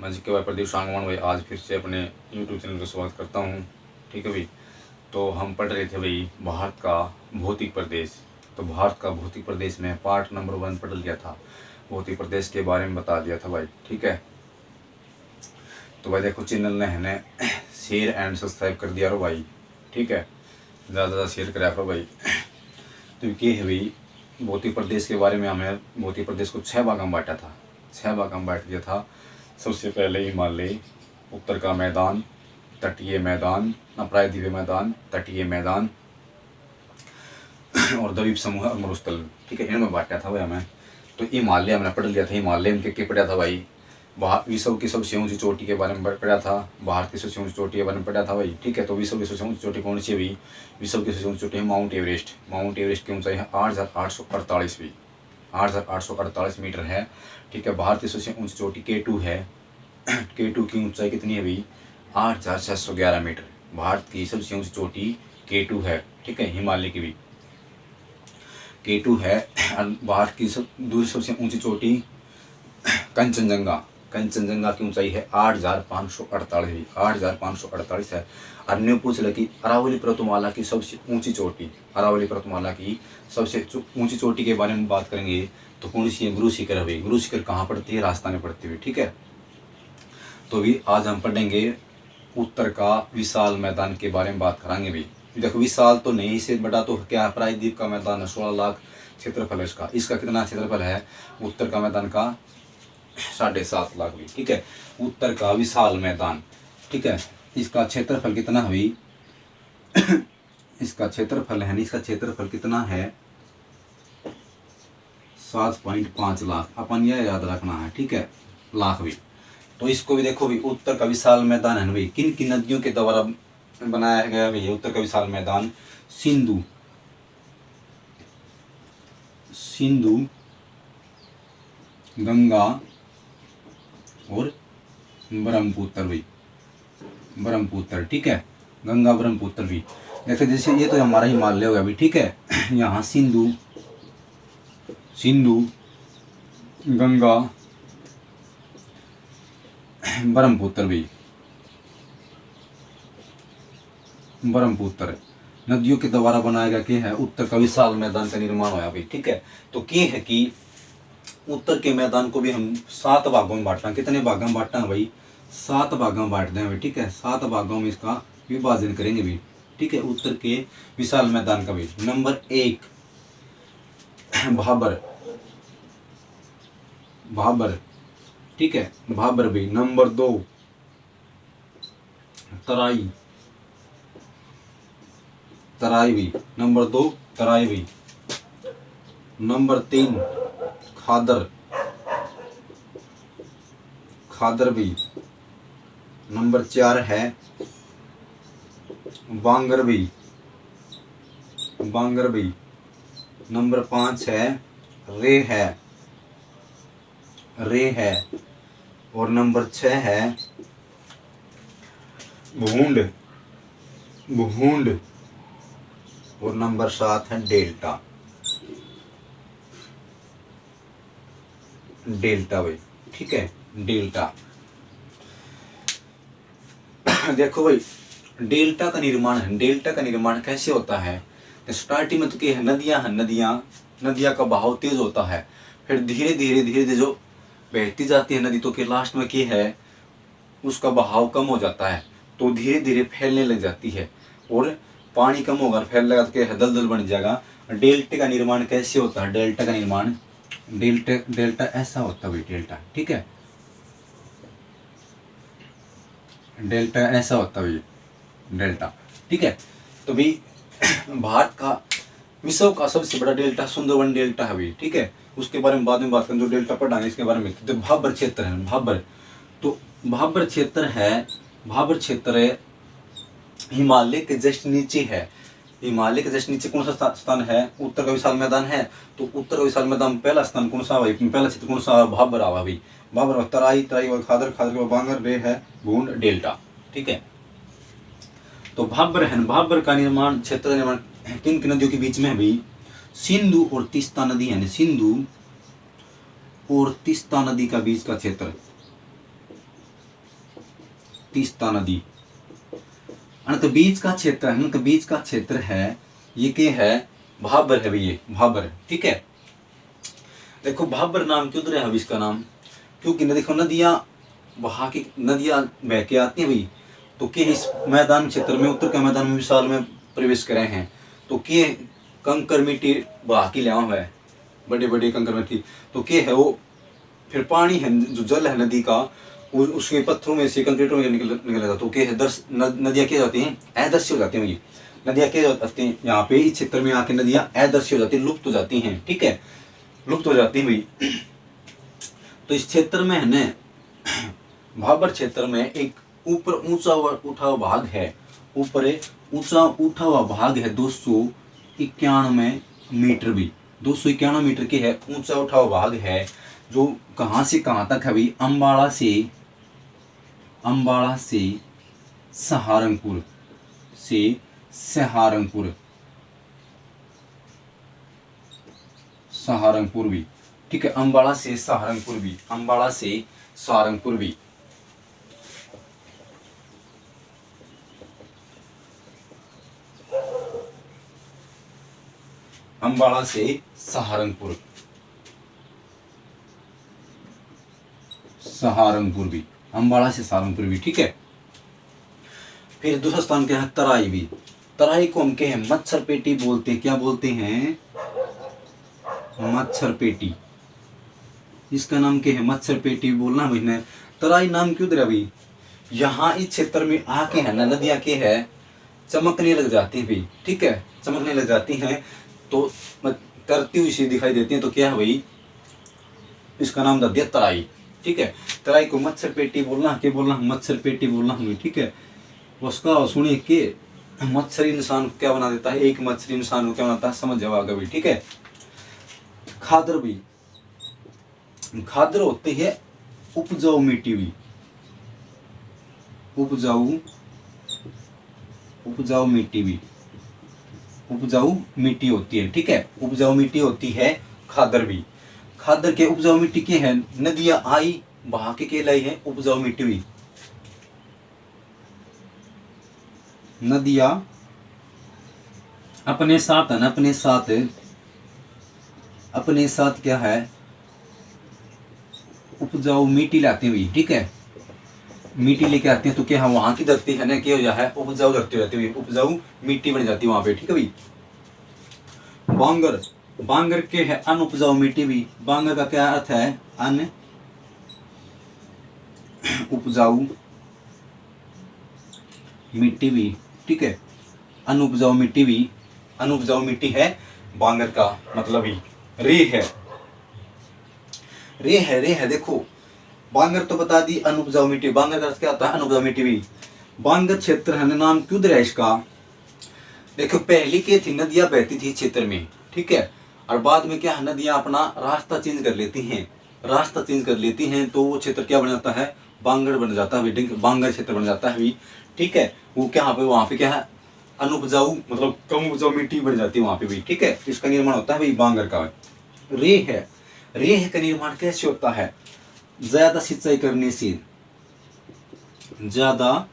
मैं जी के भाई प्रदीप सांगवान भाई आज फिर से अपने यूट्यूब चैनल पर स्वागत करता हूँ। ठीक है भाई, तो हम पढ़ रहे थे भाई भारत का भौतिक प्रदेश। तो भारत का भौतिक प्रदेश में पार्ट नंबर 1 पढ़ लिया था, भौतिक प्रदेश के बारे में बता दिया था भाई। ठीक है, तो भाई देखो चैनल ने है शेयर एंड सब्सक्राइब कर दिया रो भाई। ठीक है, ज़्यादा ज़्यादा शेयर करा करो भाई। तो ये है भाई भौतिक प्रदेश के बारे में। हमें भौतिक प्रदेश को 6 भाग में बांटा था, 6 भाग में बांट दिया था। सबसे पहले हिमालय, उत्तर का मैदान, तटीय मैदान, प्रायद्वीपीय मैदान, तटीय मैदान और द्वीप समूह और मरुस्थल। ठीक है, इनमें बांटा था भाई हमें। तो हिमालय हमने पढ़ लिया था। हिमालय में क्या पढ़ा था भाई? विश्व की सबसे ऊंची चोटी के बारे में पढ़ा था, भारत की सबसे ऊंची चोटी के बारे में पढ़ा था भाई। ठीक है, तो विश्व की सबसे ऊंची चोटी कौन सी है भाई? विश्व की सबसे ऊंची चोटी है माउंट एवरेस्ट। माउंट एवरेस्ट की ऊंचाई है 8,848 भी 8,848 मीटर है। ठीक है, भारत की सबसे ऊंची चोटी K2 है। K2 की ऊंचाई कितनी है भाई? 8,611 मीटर। भारत की सबसे ऊंची चोटी K2 है। ठीक है, हिमालय की भी K2 है। भारत की दूसरी सबसे ऊंची चोटी कंचनजंगा। कंचनजंगा की ऊंचाई है 8,548 8,548 है। और न्यू पूछ ले कि अरावली पर्वतमाला की सबसे ऊंची चोटी, अरावली पर्वतमाला की सबसे ऊंची चोटी के बारे में बात करेंगे तो कौन सी है? गुरु शिखर है भाई। गुरु शिखर कहाँ पड़ती है? राजस्थान में पड़ती है। ठीक है, तो भी आज हम पढ़ेंगे उत्तर का विशाल मैदान के बारे में बात कराएंगे भी। देखो विशाल तो नहीं, इससे बड़ा तो क्या? प्रायद्वीप का मैदान है, 16 लाख क्षेत्रफल है इसका। इसका कितना क्षेत्रफल है उत्तर का मैदान का? 7.5 लाख भी। ठीक है, उत्तर का विशाल मैदान। ठीक है, इसका क्षेत्रफल कितना हुई? इसका क्षेत्रफल है, इसका क्षेत्रफल कितना है? 7.5 लाख। अपन यह याद रखना है। ठीक है, लाख भी। तो इसको भी देखो भी, उत्तर का विशाल मैदान है भाई, किन किन नदियों के द्वारा बनाया गया भाई उत्तर का विशाल मैदान? सिंधु, सिंधु, गंगा और ब्रह्मपुत्र भी, ब्रह्मपुत्र। ठीक है, गंगा ब्रह्मपुत्र भी। देखो जैसे ये तो हमारा हिमालय हो गया भी। ठीक है, यहाँ सिंधु, सिंधु, गंगा, ब्रह्मपुत्र भी, ब्रह्मपुत्र नदियों के द्वारा बनाया गया क्या है? उत्तर का विशाल मैदान का निर्माण होया भाई। ठीक है, तो क्या है कि उत्तर के मैदान को भी हम 7 भागों में बांटना। कितने भागों में बांटना है भाई? 7 भागों में बांट दें भाई। ठीक है, 7 भागों में इसका विभाजन करेंगे भी। ठीक है, उत्तर के विशाल मैदान का भी। नंबर 1 भाबर, भाबर। ठीक है, भाबर भी। नंबर 2 तराई, तराई भी। नंबर 2 तराई भी। नंबर 3 खादर, खादर भी। नंबर 4 है बांगर भी, बांगर भी। नंबर 5 है रे है, रे है। और नंबर 6 है भूंड, भूंड। और नंबर 7 है डेल्टा, डेल्टा भाई। ठीक है, डेल्टा। देखो भाई डेल्टा का निर्माण है, डेल्टा का निर्माण कैसे होता है? स्टार्टिंग में तो क्या है? नदियां हैं, नदियां, नदियां का बहाव तेज होता है, फिर धीरे धीरे धीरे धीरे जो बहती जाती है नदी, तो के लास्ट में क्या है? उसका बहाव कम हो जाता है, तो धीरे धीरे फैलने लग जाती है और पानी कम होगा, फैलने लगा तो क्या है? दलदल बन जाएगा। डेल्टा का निर्माण कैसे होता है? डेल्टा का निर्माण, डेल्टा, डेल्टा ऐसा होता है भाई, डेल्टा। ठीक है, डेल्टा ऐसा होता है डेल्टा। ठीक है, तो भी भारत का विश्व का सबसे बड़ा डेल्टा सुंदरवन डेल्टा है भी। ठीक है, उसके बारे में बाद में बात करें। जो डेल्टा पढ़ाएंगे इसके बारे में। तो भाबर क्षेत्र है, भाबर। तो भाबर क्षेत्र है, भाबर क्षेत्र हिमालय के जस्ट नीचे है। हिमालय के जस्ट नीचे कौन सा स्थान है? उत्तर का विशाल मैदान है। तो उत्तर का विशाल मैदान पहला स्थान कौन सा भाई? पहला क्षेत्र कौन सा? भाबर आवा भाई, भाबर। तराई, तराई और खादर, खादर के बांगर, रे है, भूंड, डेल्टा। ठीक है, तो भाबर है, भाबर का निर्माण, क्षेत्र निर्माण किन किन नदियों के बीच में है भाई? सिंधु और तीस्ता नदी है, सिंधु और तीस्ता नदी का बीच का क्षेत्र, तीस्ता नदी। अनक बीच का क्षेत्र है, अनक बीच का क्षेत्र है, ये क्या है, भाबर है भाई, ये भाबर, ठीक है। देखो भाबर नाम क्यों दिया है इसका नाम, क्योंकि देखो नदियां, वहां की नदियां बह के आती हैं भाई, तो के इस मैदान क्षेत्र में, उत्तर के मैदान में विशाल में प्रवेश करे हैं, तो के कंकर मिट्टी बहा के लिया हुआ है, बड़े बड़े कंकर मिट्टी, तो के है वो, फिर पानी है जो जल है नदी का, उसके पत्थरों में से, कंक्रीटों में निकलेगा, तो के नदियां क्या जाती हैं, अदृश्य हो जाती हैं भाई, नदियां क्या जाती हैं, यहाँ पे इस क्षेत्र में आके नदियां अदृश्य हो जाती हैं, लुप्त हो जाती हैं, ठीक है, लुप्त हो जाती हैं भाई। तो इस क्षेत्र में है ना, भाबर क्षेत्र में एक ऊपर ऊंचा उठा हुआ भाग है, ऊपर ऊंचा उठा हुआ भाग है 291 मीटर भी, 291 मीटर के है, ऊंचा उठा हुआ भाग है, जो कहां से कहां तक है भाई, अंबाला से सहारनपुर, सहारनपुर भी, ठीक है, अंबाला से सहारनपुर भी, अंबाला से सहारनपुर भी, अंबाला से सहारनपुर, सहारनपुर भी, अंबाला से सहारनपुर भी, ठीक है। फिर दूसरा स्थान क्या है, तराई भी, तराई को हम क्या है, मच्छर पेटी बोलते हैं, क्या बोलते हैं, मच्छर पेटी, इसका नाम क्या है, मच्छर पेटी बोलना भाई ने। तराई नाम क्यों दिया भाई, यहाँ इस क्षेत्र में आके है ना, नदियां के है चमकने लग जाती है भाई, ठीक है, चमकने लग जाती हैं, तो तरती हुई सी दिखाई देती है, तो क्या है भाई, इसका नाम दे दिया तराई, ठीक है। तराई को मच्छर पेटी बोलना, क्या बोलना, मच्छर पेटी बोलना हमें, ठीक है। उसका सुनिए कि मच्छर इंसान को क्या बना देता है, एक मच्छर इंसान को क्या बनाता है, समझ जाओ आगे भी, ठीक है। खादर भी, खादर होते है उपजाऊ मिट्टी भी, उपजाऊ मिट्टी भी, उपजाऊ मिट्टी होती है, ठीक है, उपजाऊ मिट्टी होती है खादर भी। खादर के उपजाऊ मिट्टी के है, नदियां आई बहा के लाई है, उपजाऊ मिट्टी भी, नदियां अपने साथ है ना, अपने साथ क्या है, उपजाऊ मिट्टी लाती हुई, ठीक है, मिट्टी लेके आते हैं, तो क्या वहां की धरती है ना, क्या हो जाए, उपजाऊ धरती रहती हुई, उपजाऊ मिट्टी बन जाती है वहां पे, ठीक है भाई। बांगर, बांगर के है अनउपजाऊ मिट्टी भी, बांगर का क्या अर्थ है, अन उपजाऊ मिट्टी भी, ठीक है, अनउपजाऊ मिट्टी भी, अनउपजाऊ मिट्टी है बांगर का मतलब ही। रे है, देखो बांगर तो बता दी, अनउपजाऊ मिट्टी, बांगर का अर्थ क्या होता है, अनउपजाऊ मिट्टी भी। बांगर क्षेत्र है नाम क्यों दिया इसका, देखो पहली क्या थी, नदियां बहती थी क्षेत्र में, ठीक है, और बाद में क्या नदियां अपना रास्ता चेंज कर लेती हैं, तो वो क्षेत्र क्या बन जाता है, बांगर बन जाता है, बांगर क्षेत्र बन जाता है, ठीक है। वो क्या वहां पे क्या है, अनउपजाऊ मतलब कम उपजाऊ मिट्टी बन जाती है वहां पे भी, ठीक है, इसका निर्माण होता है भाई बांगर का। रेह का निर्माण कैसे होता है, ज्यादा सिंचाई करने से, ज्यादा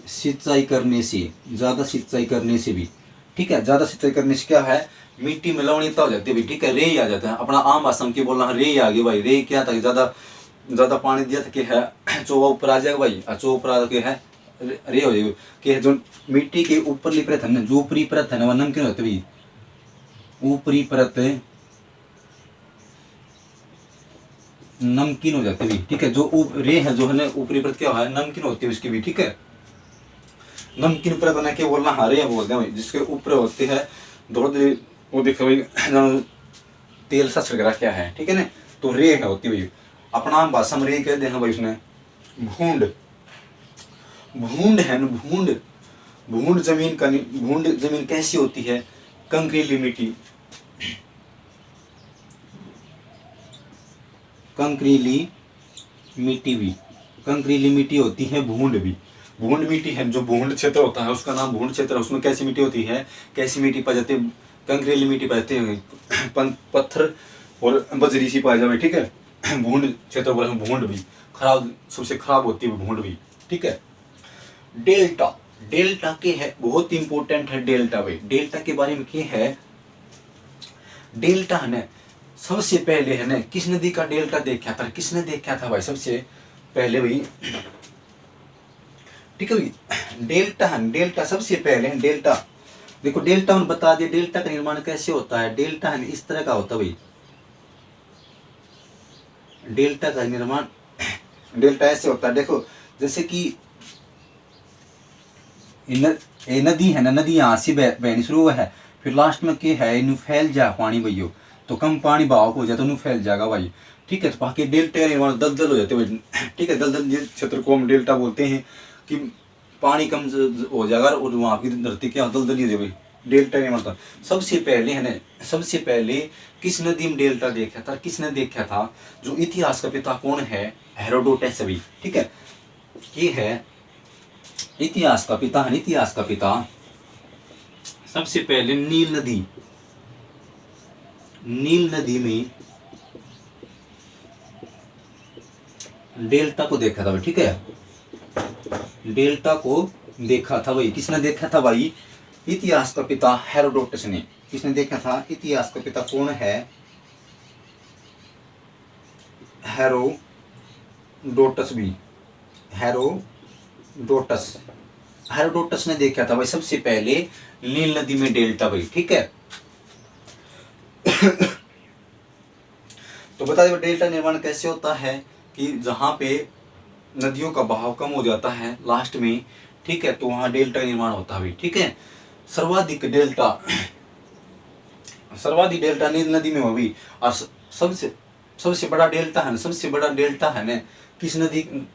सिंचाई करने से भी, ठीक है, ज्यादा सिंचाई करने से क्या है, मिट्टी में लवणीयता हो जाती है भाई, ठीक है, रे आ जाता है, अपना आम भाषा में बोलना रे आ गई भाई। रे क्या था, ज्यादा पानी दिया था कि है चोवा ऊपर आ जाएगा भाई, चोवा ऊपर आ के है रे हो जाएगी, कि जो मिट्टी के ऊपरली परत है ना, जो ऊपरी परत है ना, वह नमकीन होती है, ऊपरी परत नमकीन हो जाती है, ठीक है, जो रे है जो है ना, ऊपरी परत क्या है, नमकीन होती है उसकी भी, ठीक है, नमकीन परत बना के बोलना हाँ रे बोलते हैं भाई, जिसके ऊपर होती है थोड़ा वो देखो भाई तेल सा छिड़क रखा है, ठीक है ना, तो रे है होती भाई, अपना भाषा में रे कह देना भाई उसने। भूंड है ना, भूंड जमीन कैसी होती है, कंकरीली मिट्टी, कंकरीली मिट्टी होती है भूंड भी। भूंड मिट्टी है, जो भूंड क्षेत्र होता है उसका नाम भूंड क्षेत्र, उसमें कैसी मिट्टी होती है, कैसी मिट्टी पाई जाती है, कंकरीली मिट्टी पाई जाती है, पत्थर और बजरी सी पाई जाए, ठीक है, भूड क्षेत्र बोला भूड भी खराब, सबसे खराब होती है भूड भी, ठीक है। डेल्टा, डेल्टा के है बहुत इंपॉर्टेंट है डेल्टा भाई। डेल्टा के बारे में क्या है, डेल्टा है ना सबसे पहले है ना किस नदी का डेल्टा देखा था, किसने देखा था भाई सबसे पहले भाई, ठीक है भाई। डेल्टा है, डेल्टा सबसे पहले है डेल्टा, देखो डेल्टा में बता दिया डेल्टा का निर्माण कैसे होता है। डेल्टा है इस तरह का होता है भाई, डेल्टा का निर्माण डेल्टा ऐसे होता है, देखो जैसे कि ये नदी है ना, नदी यहाँ से बहनी शुरू हुआ है, फिर लास्ट में क्या है इन्हें फैल जा पानी भैया, तो कम पानी बहाव हो जाए तो इन्हें फैल जाएगा भाई, ठीक है। तो बाकी डेल्टा का निर्माण दलदल हो जाते भाई, ठीक है। दलदल क्षेत्र को हम डेल्टा बोलते हैं कि पानी कम हो जाएगा और वहाँ की धरती क्या दलदल ही भाई, डेल्टा निर्माण था। सबसे पहले है ना, सबसे पहले किस नदी में डेल्टा देखा था, किसने देखा था, जो इतिहास का पिता कौन है, हेरोडोटस भी, ठीक है। ये है इतिहास का पिता है, इतिहास का पिता सबसे पहले नील नदी, नील नदी में डेल्टा को देखा था भाई, ठीक है। डेल्टा को देखा था भाई, किसने देखा था भाई, इतिहास का पिता हेरोडोटस ने। किसने देखा था, इतिहास का पिता कौन है, हेरोडोटस भी, हेरोडोटस, हेरोडोटस ने देखा था भाई सबसे पहले नील नदी में डेल्टा भाई, ठीक है। तो बता दें डेल्टा निर्माण कैसे होता है कि जहां पे नदियों का बहाव कम हो जाता है लास्ट में, ठीक है, तो वहां डेल्टा निर्माण होता है भाई, ठीक है। सर्वाधिक डेल्टा, सर्वाधिक डेल्टा नील नदी में हो भी, और सबसे बड़ा डेल्टा है ना, सबसे बड़ा डेल्टा है ना किस नदी,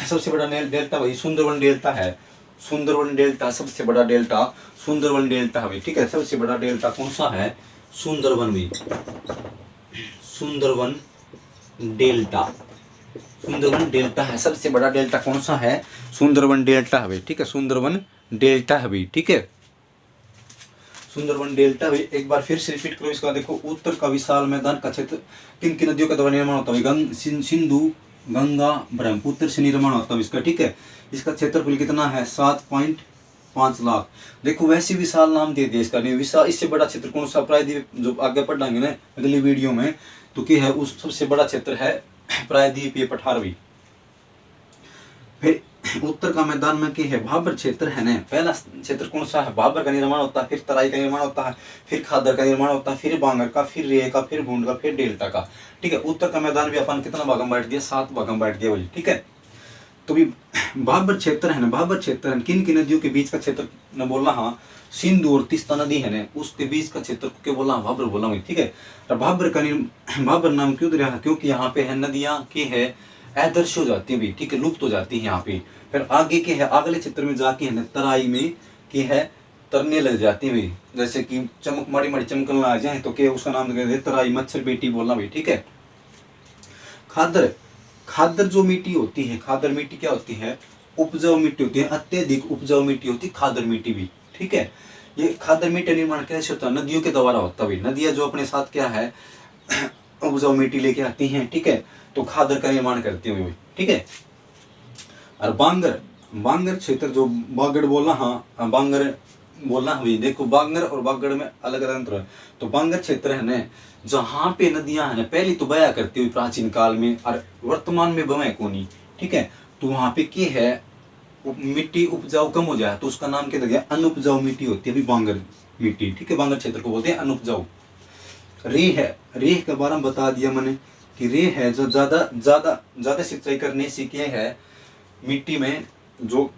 सबसे बड़ा डेल्टा भाई सुंदरवन डेल्टा है, सुंदरवन डेल्टा सबसे बड़ा डेल्टा, सुंदरवन डेल्टा है भाई, ठीक है। सबसे बड़ा डेल्टा कौन सा है, सुंदरवन भी, सुंदरवन डेल्टा, सुंदरवन डेल्टा है सबसे बड़ा डेल्टा कौन सा है, सुंदरवन डेल्टा है भाई, ठीक है। सुंदरवन डेल्टा है भाई, ठीक है। सुंदरवन डेल्टा भाई एक बार फिर से रिपीट करो इसका, देखो उत्तर का विशाल मैदान का क्षेत्र किन किन नदियों का द्वारा निर्माण होता है, सिंधु गंगा ब्रह्मपुत्र से निर्माण होता है इसका, ठीक है। इसका क्षेत्रफल कितना है, 7.5 लाख। देखो वैसे विशाल नाम दे दिया इसका, नहीं विशाल, इससे बड़ा क्षेत्र कौन सा, प्रायद्वीप जो आगे पढ़ाएंगे ना अगली वीडियो में, तो क्या है उस सबसे बड़ा क्षेत्र है प्रायद्वीपीय पठारवी। फिर उत्तर का मैदान में क्या है, भाबर क्षेत्र है ना, पहला क्षेत्र कौन सा है, भाबर का निर्माण होता है, फिर तराई का निर्माण होता है, फिर खादर का निर्माण होता है, फिर बांगर का, फिर रेह का, फिर भूंड का, फिर डेल्टा का, ठीक है। उत्तर का मैदान भी अपन कितना भाग में बांट दिया, 7 भाग में बांट दिया भाई, ठीक है। तो भी भाबर क्षेत्र है ना, भाबर क्षेत्र है किन किन नदियों के बीच का क्षेत्र न बोलना, हाँ सिंधु और तीस्ता नदी है ना उसके बीच का क्षेत्र को क्या बोला, भाबर बोला भाई, ठीक है। तो भाबर का भाबर नाम क्यों दिया, क्योंकि यहाँ पे है नदियां की है अदृश्य हो जाती है भी, ठीक है, लुप्त हो जाती है यहाँ पे। फिर आगे के है अगले क्षेत्र में जाके है तराई में की है तरने लग जाती है, जैसे कि चमक माड़ी माड़ी चमकने लग जाए तो क्या उसका नाम दे तराई, मच्छर बेटी बोलना भाई, ठीक है। खादर, खादर जो मिट्टी होती है, खादर मिट्टी क्या होती है, उपजाऊ मिट्टी होती है, अत्यधिक उपजाऊ मिट्टी होती है खादर मिट्टी भी, ठीक है। ये खादर मिट्टी निर्माण कैसे होता है, नदियों के द्वारा होता है, नदियां जो अपने साथ क्या है उपजाऊ मिट्टी लेके आती हैं, ठीक है, तो खादर का निर्माण करती हुई, ठीक है। और बांगर, बांगर क्षेत्र जो बागड़ बोलना, हाँ बांगर बोलना हुई, देखो बांगर और बागड़ में अलग अलग अंतर है। तो बांगर क्षेत्र है ना जहाँ पे नदियां है ना पहले तो बया करती हुई प्राचीन काल में और वर्तमान में बवे कोनी, ठीक है। तो वहां पे क्या है मिट्टी उपजाऊ कम हो जाए तो उसका नाम क्या दिया, अनुपजाऊ मिट्टी होती है अभी बांगर मिट्टी, ठीक है। बांगर क्षेत्र को बोलते हैं अनुपजाऊ। रेह है, रेह के बारे में बता दिया मैंने कि रेह है जो ज्यादा ज्यादा ज्यादा सिंचाई करने से क्या है मिट्टी में जो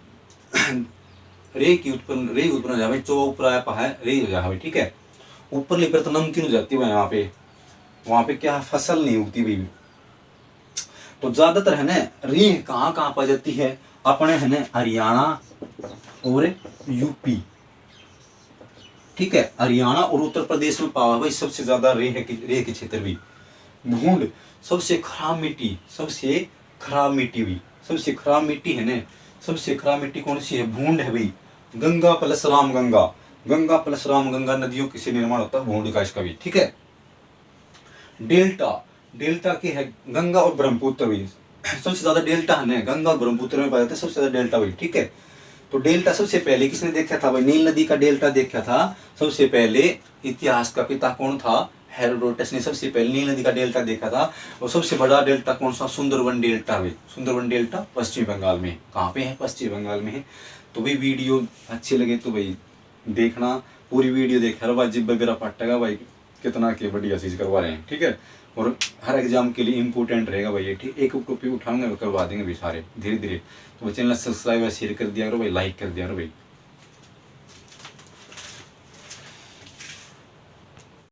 रेह उत्पन्न हो जाए, चो ऊपर आया है रेह हो जाए, ठीक है। ऊपर ले तो नमकीन हो जाती है यहाँ पे, वहां पे क्या फसल नहीं उगती भी। तो ज्यादातर है ना रेह कहाँ कहाँ पाई जाती है, अपने है ना हरियाणा और यूपी, ठीक है, हरियाणा और उत्तर प्रदेश में पावा भाई सबसे ज्यादा रेह के क्षेत्र भी। भूंड सबसे खराब मिट्टी, सबसे खराब मिट्टी भी, सबसे खराब मिट्टी है ना, सबसे खराब मिट्टी कौन सी है, भूंड है भाई। गंगा प्लस रामगंगा, गंगा प्लस रामगंगा नदियों से निर्माण होता है भूंड का, इसका भी, ठीक है। डेल्टा, डेल्टा के है गंगा और ब्रह्मपुत्र भी। सबसे ज्यादा डेल्टा है गंगा और ब्रह्मपुत्र में पाया जाता है, सबसे ज्यादा डेल्टा वही। ठीक है, तो डेल्टा सबसे पहले किसने देखा था भाई? नील नदी का डेल्टा देखा था सबसे पहले। इतिहास का पिता कौन था? हेरोडोटस ने सबसे पहले नील नदी का डेल्टा देखा था। और सबसे बड़ा डेल्टा कौन सा? सुंदरवन डेल्टा भाई। सुंदरवन डेल्टा पश्चिम बंगाल में। कहाँ पे है? पश्चिम बंगाल में है। तो भाई वीडियो अच्छी लगे तो भाई देखना, पूरी वीडियो देख, हर बार जिब्बा मेरा पट्टेगा भाई कितना के बढ़िया चीज़ करवा रहे हैं। ठीक है, और हर एग्जाम के लिए इम्पोर्टेंट रहेगा भाई ये। ठीक, एक टॉपिक उठाऊंगा करवा देंगे भाई सारे धीरे धीरे। तो चैनल सब्सक्राइब और शेयर कर दिया करो भाई, लाइक कर दिया करो भाई।